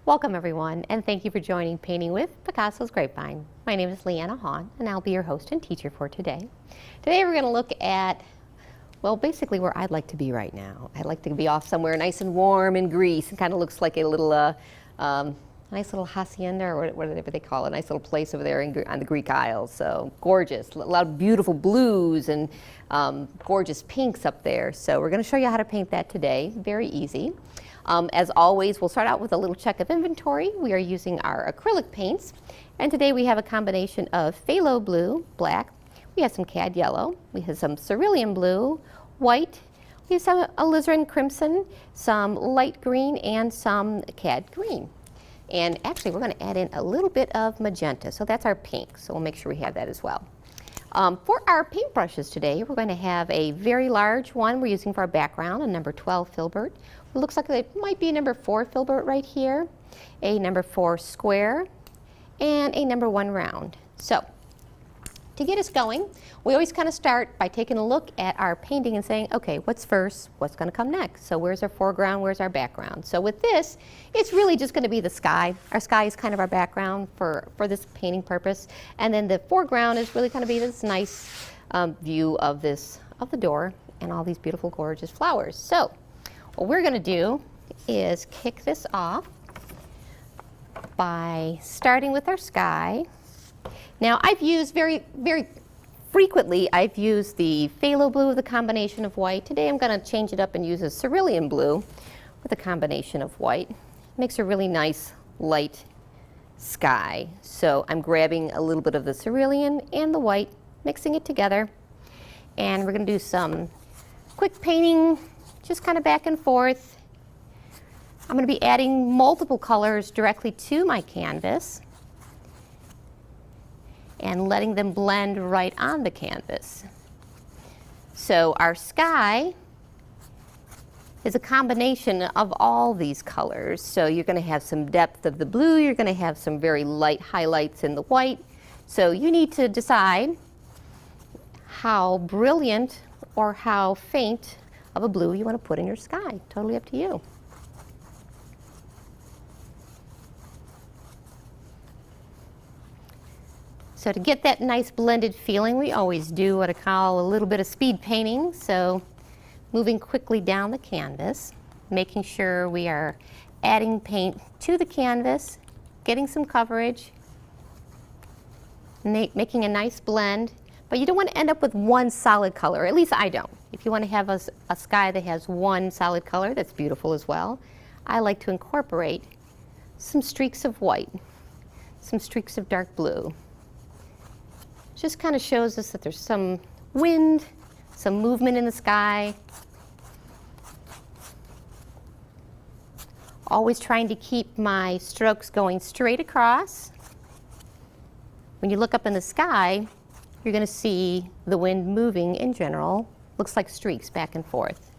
Welcome everyone, and thank you for joining Painting with Picasso's Grapevine. My name is Leanna Hahn, and I'll be your host and teacher for today. Today we're going to look at, well, basically where I'd like to be right now. I'd like to be off somewhere nice and warm in Greece. It kind of looks like a little, nice little hacienda, or whatever they call it, a nice little place over there on the Greek Isles. So gorgeous, a lot of beautiful blues and gorgeous pinks up there. So we're going to show you how to paint that today. Very easy. As always, we'll start out with a little check of inventory. We are using our acrylic paints, and today we have a combination of phthalo blue, black, we have some cad yellow, we have some cerulean blue, white, we have some alizarin crimson, some light green, and some cad green. And actually we're going to add in a little bit of magenta, so that's our pink, so we'll make sure we have that as well. For our paintbrushes today, we're going to have a very large one we're using for our background, a number 12 filbert. It looks like it might be a number 4 filbert right here, a number 4 square, and a number 1 round. So, to get us going, we always kind of start by taking a look at our painting and saying, okay, what's first, what's going to come next? So where's our foreground, where's our background? So with this, it's really just going to be the sky. Our sky is kind of our background for this painting purpose. And then the foreground is really going to be this nice view of the door and all these beautiful, gorgeous flowers. So what we're going to do is kick this off by starting with our sky. Now I've used very frequently, I've used the phthalo blue with a combination of white. Today I'm going to change it up and use a cerulean blue with a combination of white. Makes a really nice light sky. So I'm grabbing a little bit of the cerulean and the white, mixing it together. And we're going to do some quick painting, just kind of back and forth. I'm going to be adding multiple colors directly to my canvas and letting them blend right on the canvas. So our sky is a combination of all these colors. So you're going to have some depth of the blue, you're going to have some very light highlights in the white. So you need to decide how brilliant or how faint of a blue you want to put in your sky. Totally up to you. So to get that nice blended feeling, we always do what I call a little bit of speed painting. So moving quickly down the canvas, making sure we are adding paint to the canvas, getting some coverage, making a nice blend. But you don't want to end up with one solid color, at least I don't. If you want to have a sky that has one solid color, that's beautiful as well. I like to incorporate some streaks of white, some streaks of dark blue. Just kind of shows us that there's some wind, some movement in the sky. Always trying to keep my strokes going straight across. When you look up in the sky, you're going to see the wind moving in general. Looks like streaks back and forth.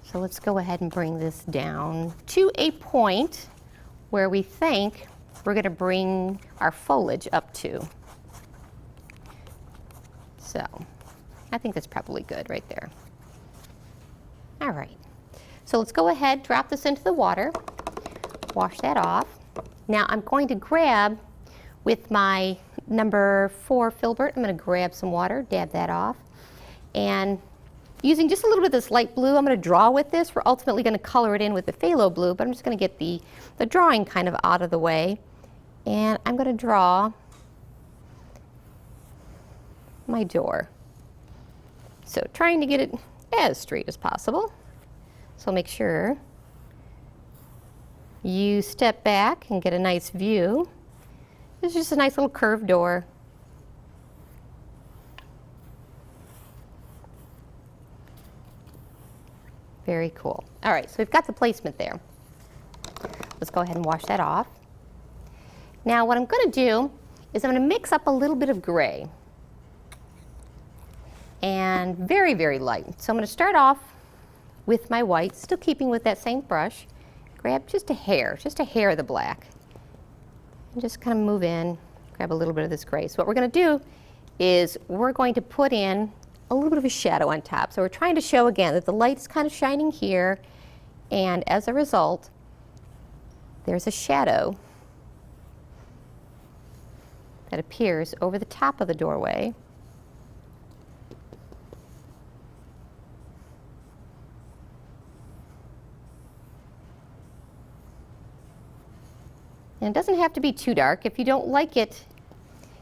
So let's go ahead and bring this down to a point where we think we're going to bring our foliage up to. So I think that's probably good right there. All right, so let's go ahead, drop this into the water, wash that off. Now I'm going to grab, with my number 4 filbert, I'm going to grab some water, dab that off, and using just a little bit of this light blue, I'm going to draw with this. We're ultimately going to color it in with the phthalo blue, but I'm just going to get the drawing kind of out of the way. And I'm going to draw my door. So trying to get it as straight as possible. So make sure you step back and get a nice view. It's just a nice little curved door. Very cool. All right, so we've got the placement there. Let's go ahead and wash that off. Now what I'm going to do is I'm going to mix up a little bit of gray. And very, very light. So I'm going to start off with my white, still keeping with that same brush. Grab just a hair of the black. And just kind of move in, grab a little bit of this gray. So what we're going to do is we're going to put in a little bit of a shadow on top. So we're trying to show again that the light is kind of shining here, and as a result, there's a shadow that appears over the top of the doorway. And it doesn't have to be too dark. If you don't like it,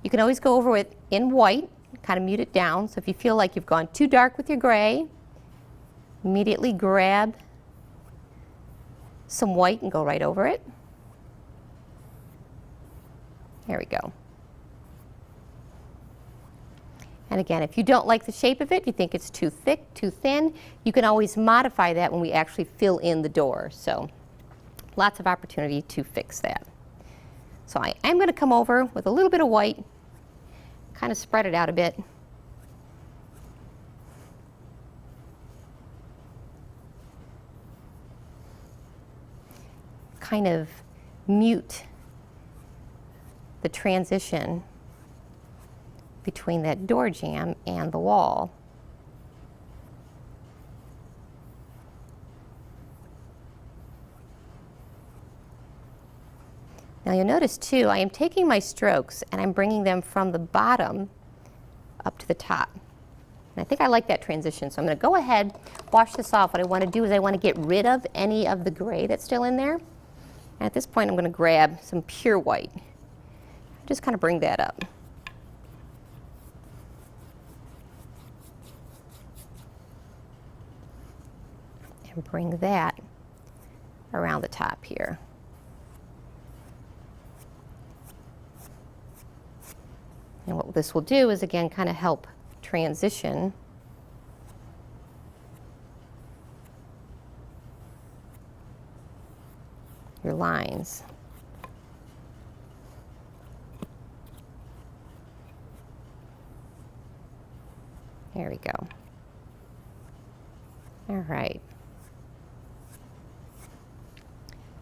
you can always go over it in white, kind of mute it down. So if you feel like you've gone too dark with your gray, immediately grab some white and go right over it. There we go. And again, if you don't like the shape of it, you think it's too thick, too thin, you can always modify that when we actually fill in the door. So lots of opportunity to fix that. So I am going to come over with a little bit of white, kind of spread it out a bit. Kind of mute the transition between that door jamb and the wall. Now you'll notice too, I am taking my strokes and I'm bringing them from the bottom up to the top. And I think I like that transition, so I'm going to go ahead, wash this off. What I want to do is I want to get rid of any of the gray that's still in there. And at this point I'm going to grab some pure white. Just kind of bring that up. And bring that around the top here. And what this will do is, again, kind of help transition your lines. There we go. All right.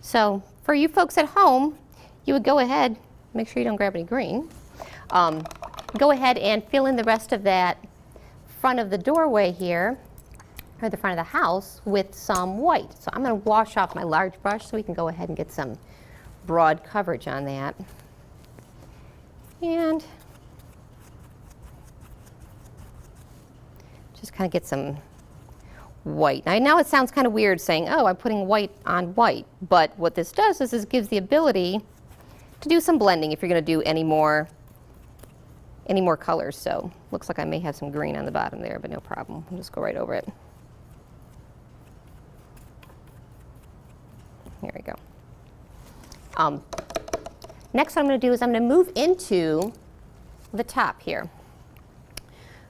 So for you folks at home, you would go ahead, make sure you don't grab any green. Go ahead and fill in the rest of that front of the doorway here, or the front of the house, with some white. So I'm going to wash off my large brush so we can go ahead and get some broad coverage on that. And just kind of get some white. Now I know it sounds kind of weird saying, oh, I'm putting white on white, but what this does is it gives the ability to do some blending if you're going to do any more colors. So looks like I may have some green on the bottom there, but no problem. I'll just go right over it. Here we go. Next what I'm going to do is I'm going to move into the top here.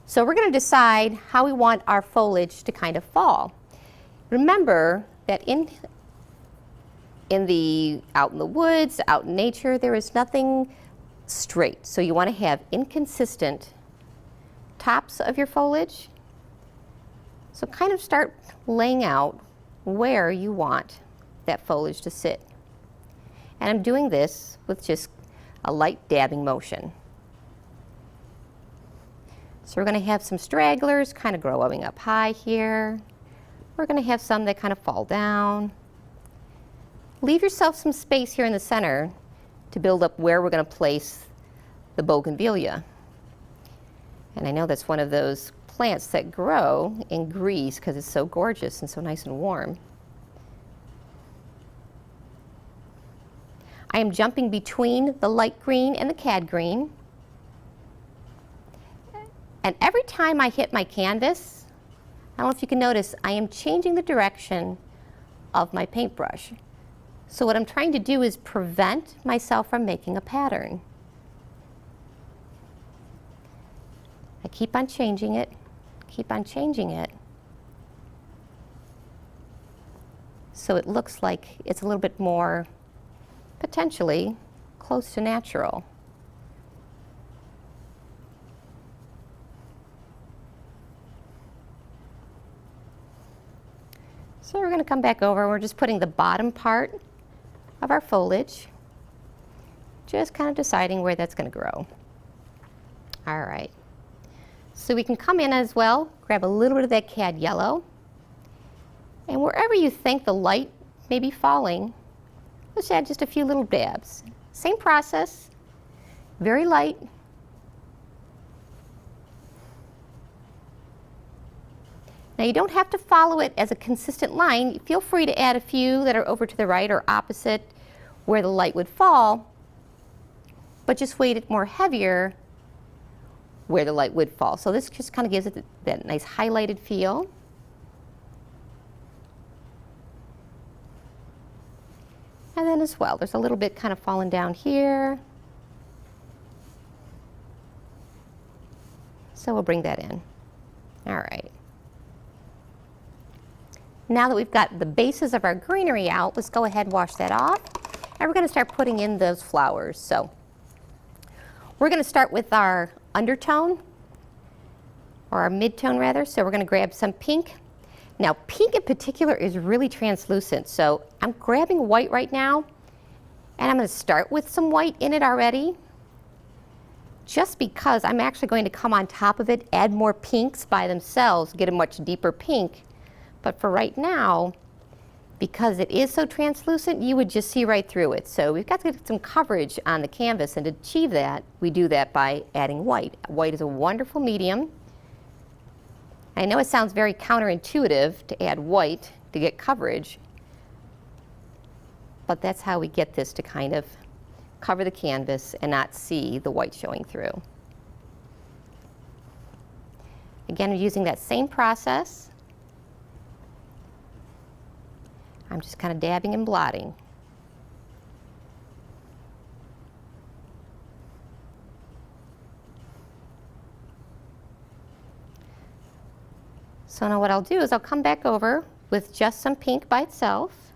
So we're going to decide how we want our foliage to kind of fall. Remember that out in the woods, out in nature, there is nothing straight. So you want to have inconsistent tops of your foliage. So kind of start laying out where you want that foliage to sit. And I'm doing this with just a light dabbing motion. So we're going to have some stragglers kind of growing up high here. We're going to have some that kind of fall down. Leave yourself some space here in the center to build up where we're going to place the bougainvillea. And I know that's one of those plants that grow in Greece because it's so gorgeous and so nice and warm. I am jumping between the light green and the cad green. And every time I hit my canvas, I don't know if you can notice, I am changing the direction of my paintbrush. So what I'm trying to do is prevent myself from making a pattern. I keep on changing it, keep on changing it. So it looks like it's a little bit more, potentially, close to natural. So we're going to come back over, we're just putting the bottom part of our foliage, just kind of deciding where that's going to grow. All right. So we can come in as well, grab a little bit of that cad yellow, and wherever you think the light may be falling, let's add just a few little dabs. Same process, very light. Now you don't have to follow it as a consistent line. Feel free to add a few that are over to the right or opposite where the light would fall, but just weight it more heavier where the light would fall. So this just kind of gives it that nice highlighted feel. And then as well, there's a little bit kind of falling down here. So we'll bring that in. All right. Now that we've got the bases of our greenery out, let's go ahead and wash that off. And we're going to start putting in those flowers. So we're going to start with our undertone, or our midtone rather. So we're going to grab some pink. Now pink in particular is really translucent, so I'm grabbing white right now, and I'm going to start with some white in it already, just because I'm actually going to come on top of it, add more pinks by themselves, get a much deeper pink. But for right now, because it is so translucent, you would just see right through it. So we've got to get some coverage on the canvas, and to achieve that, we do that by adding white. White is a wonderful medium. I know it sounds very counterintuitive to add white to get coverage, but that's how we get this to kind of cover the canvas and not see the white showing through. Again, we're using that same process. I'm just kind of dabbing and blotting. So now what I'll do is I'll come back over with just some pink by itself.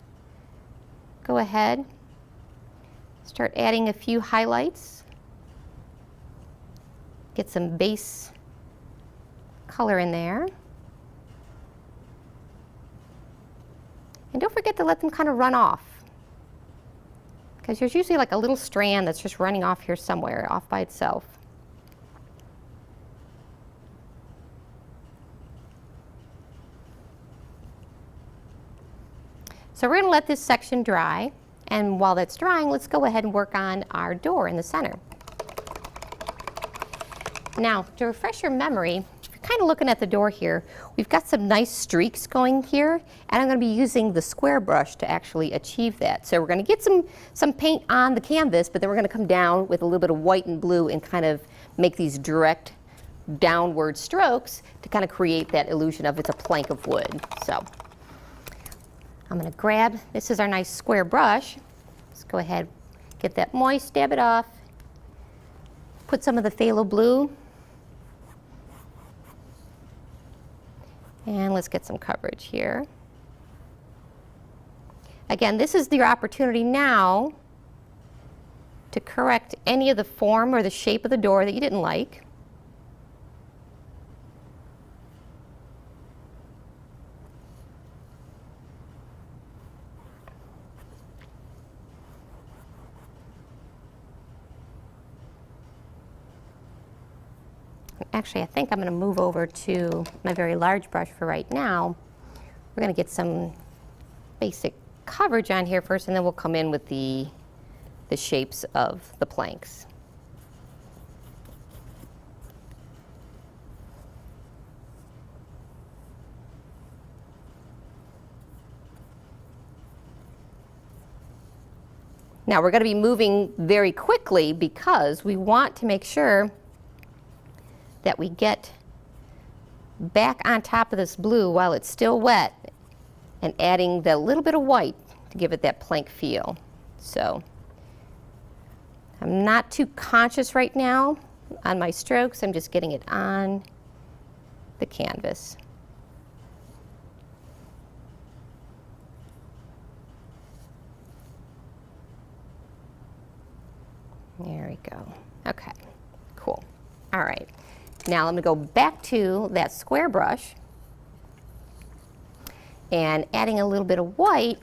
Go ahead, start adding a few highlights. Get some base color in there. And don't forget to let them kind of run off, because there's usually like a little strand that's just running off here somewhere, off by itself. So we're going to let this section dry, and while that's drying, let's go ahead and work on our door in the center. Now, to refresh your memory, if you're kind of looking at the door here, we've got some nice streaks going here, and I'm going to be using the square brush to actually achieve that. So we're going to get some paint on the canvas, but then we're going to come down with a little bit of white and blue and kind of make these direct downward strokes to kind of create that illusion of it's a plank of wood. So I'm going to grab, this is our nice square brush. Let's go ahead, get that moist, dab it off, put some of the phthalo blue, and let's get some coverage here. Again, this is your opportunity now to correct any of the form or the shape of the door that you didn't like. Actually, I think I'm going to move over to my very large brush for right now. We're going to get some basic coverage on here first, and then we'll come in with the shapes of the planks. Now we're going to be moving very quickly because we want to make sure that we get back on top of this blue while it's still wet, and adding the little bit of white to give it that plank feel. So I'm not too conscious right now on my strokes. I'm just getting it on the canvas. There we go. Okay, cool. All right. Now I'm going to go back to that square brush and adding a little bit of white,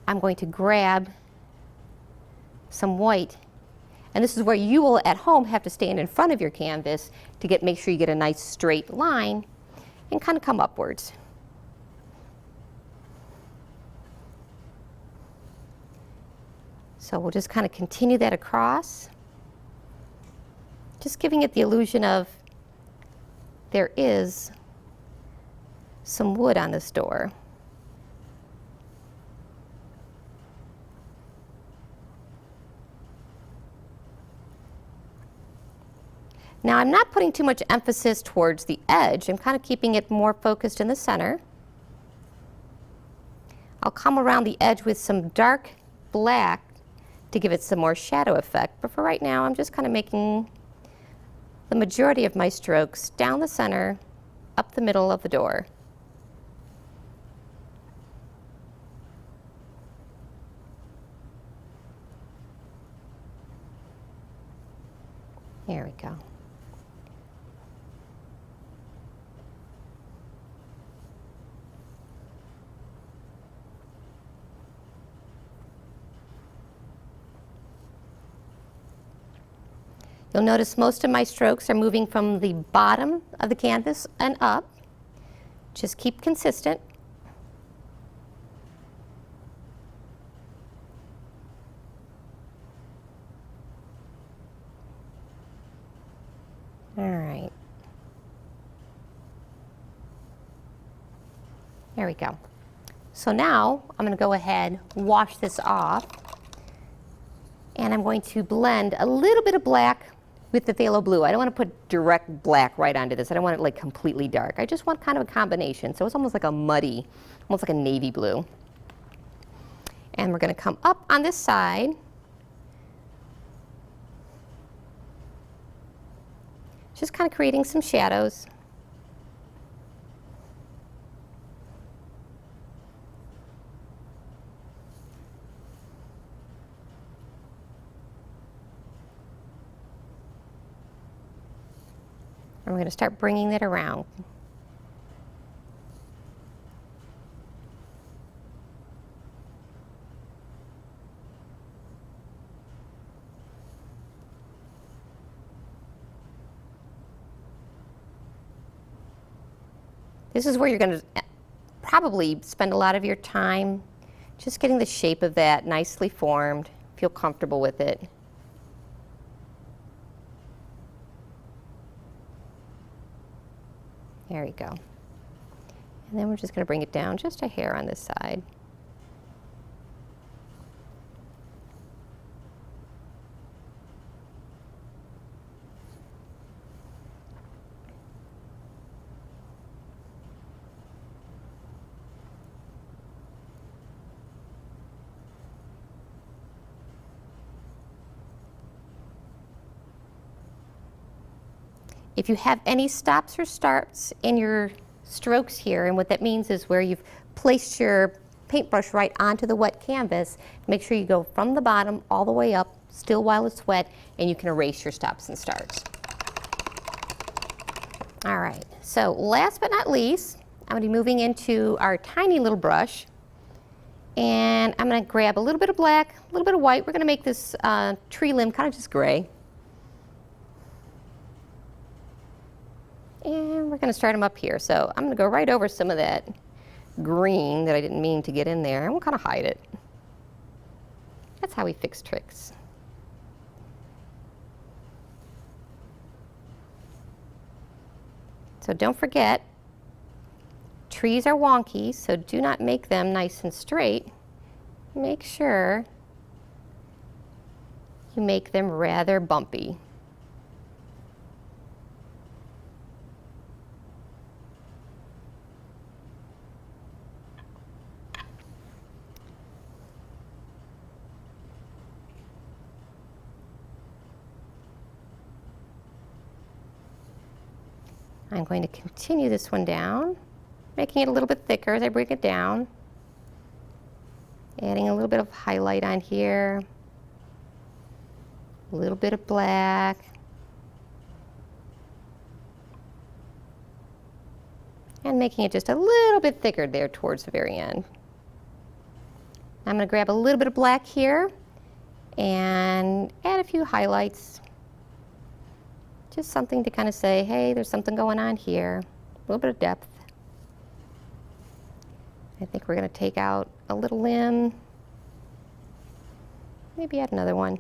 I'm going to grab some white And this is where you will at home have to stand in front of your canvas to make sure you get a nice straight line and kind of come upwards. So we'll just kind of continue that across, just giving it the illusion of there is some wood on this door. Now I'm not putting too much emphasis towards the edge. I'm kind of keeping it more focused in the center. I'll come around the edge with some dark black to give it some more shadow effect, but for right now I'm just kind of making the majority of my strokes down the center, up the middle of the door. There we go. You'll notice most of my strokes are moving from the bottom of the canvas and up. Just keep consistent. All right. There we go. So now I'm going to go ahead, wash this off, and I'm going to blend a little bit of black with the phthalo blue. I don't want to put direct black right onto this. I don't want it like completely dark. I just want kind of a combination. So it's almost like a muddy, almost like a navy blue. And we're going to come up on this side. Just kind of creating some shadows. And we're going to start bringing it around. This is where you're going to probably spend a lot of your time just getting the shape of that nicely formed, feel comfortable with it. There we go. And then we're just going to bring it down just a hair on this side. If you have any stops or starts in your strokes here, and what that means is where you've placed your paintbrush right onto the wet canvas, make sure you go from the bottom all the way up, still while it's wet, and you can erase your stops and starts. All right, so last but not least, I'm going to be moving into our tiny little brush, and I'm going to grab a little bit of black, a little bit of white. We're going to make this tree limb kind of just gray. And we're going to start them up here. So I'm going to go right over some of that green that I didn't mean to get in there, and we'll kind of hide it. That's how we fix tricks. So don't forget, trees are wonky, so do not make them nice and straight. Make sure you make them rather bumpy. I'm going to continue this one down, making it a little bit thicker as I bring it down. Adding a little bit of highlight on here, a little bit of black. And making it just a little bit thicker there towards the very end. I'm going to grab a little bit of black here, and add a few highlights. Just something to kind of say, hey, there's something going on here. A little bit of depth. I think we're going to take out a little limb. Maybe add another one.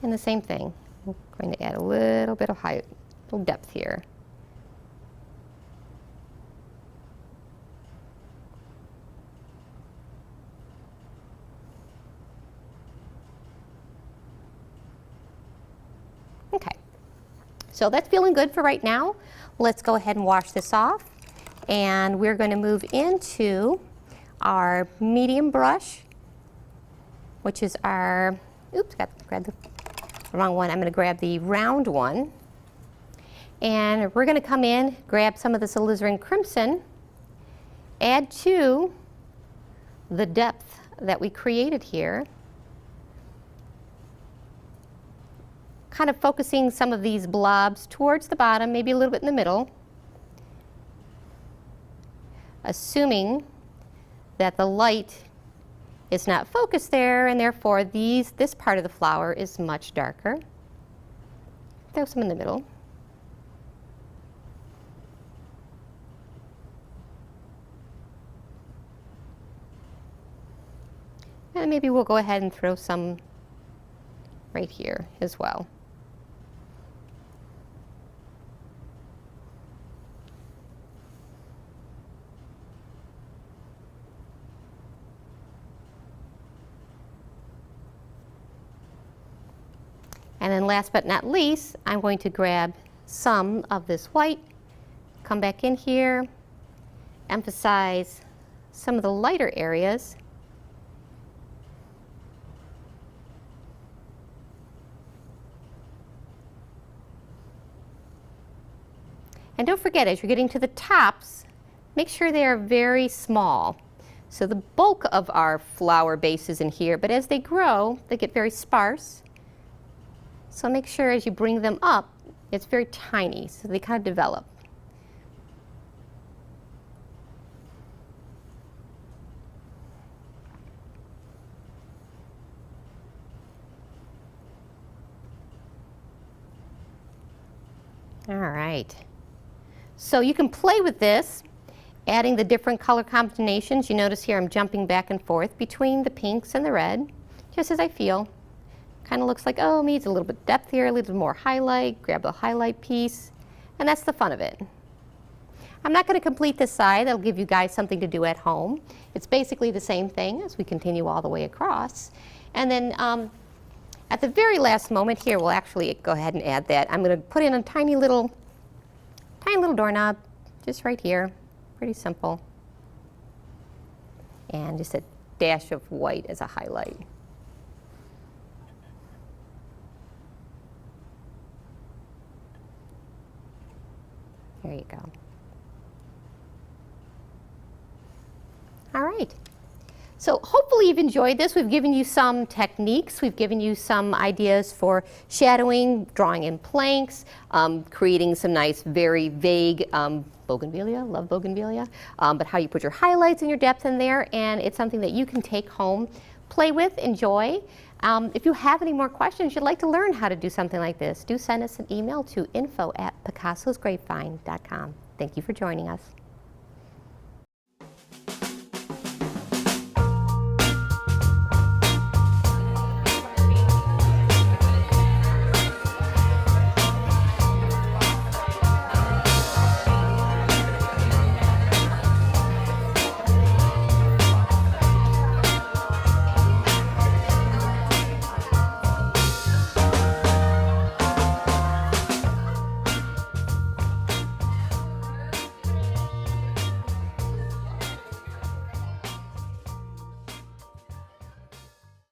And the same thing. I'm going to add a little bit of height, a little depth here. Okay, so that's feeling good for right now. Let's go ahead and wash this off. And we're going to move into our medium brush, which is our, oops, got to grab the wrong one. I'm going to grab the round one. And we're going to come in, grab some of this alizarin crimson, add to the depth that we created here. Kind of focusing some of these blobs towards the bottom, maybe a little bit in the middle. Assuming that the light is not focused there, and therefore this part of the flower is much darker. Throw some in the middle. And maybe we'll go ahead and throw some right here as well. And then last but not least, I'm going to grab some of this white, come back in here, emphasize some of the lighter areas. And don't forget, as you're getting to the tops, make sure they are very small. So the bulk of our flower base is in here, but as they grow, they get very sparse. So make sure as you bring them up, it's very tiny, so they kind of develop. All right. So you can play with this, adding the different color combinations. You notice here I'm jumping back and forth between the pinks and the red, just as I feel. Kind of looks like, oh, needs a little bit of depth here, a little more highlight, grab the highlight piece, and that's the fun of it. I'm not going to complete this side. That'll give you guys something to do at home. It's basically the same thing as we continue all the way across. And then at the very last moment here, we'll actually go ahead and add that. I'm going to put in a tiny little doorknob, just right here. Pretty simple. And just a dash of white as a highlight. There you go. All right. So hopefully you've enjoyed this. We've given you some techniques. We've given you some ideas for shadowing, drawing in planks, creating some nice, very vague bougainvillea, love bougainvillea, but how you put your highlights and your depth in there, and it's something that you can take home, play with, enjoy. If you have any more questions, you'd like to learn how to do something like this, do send us an email to info@picassosgrapevine.com. Thank you for joining us.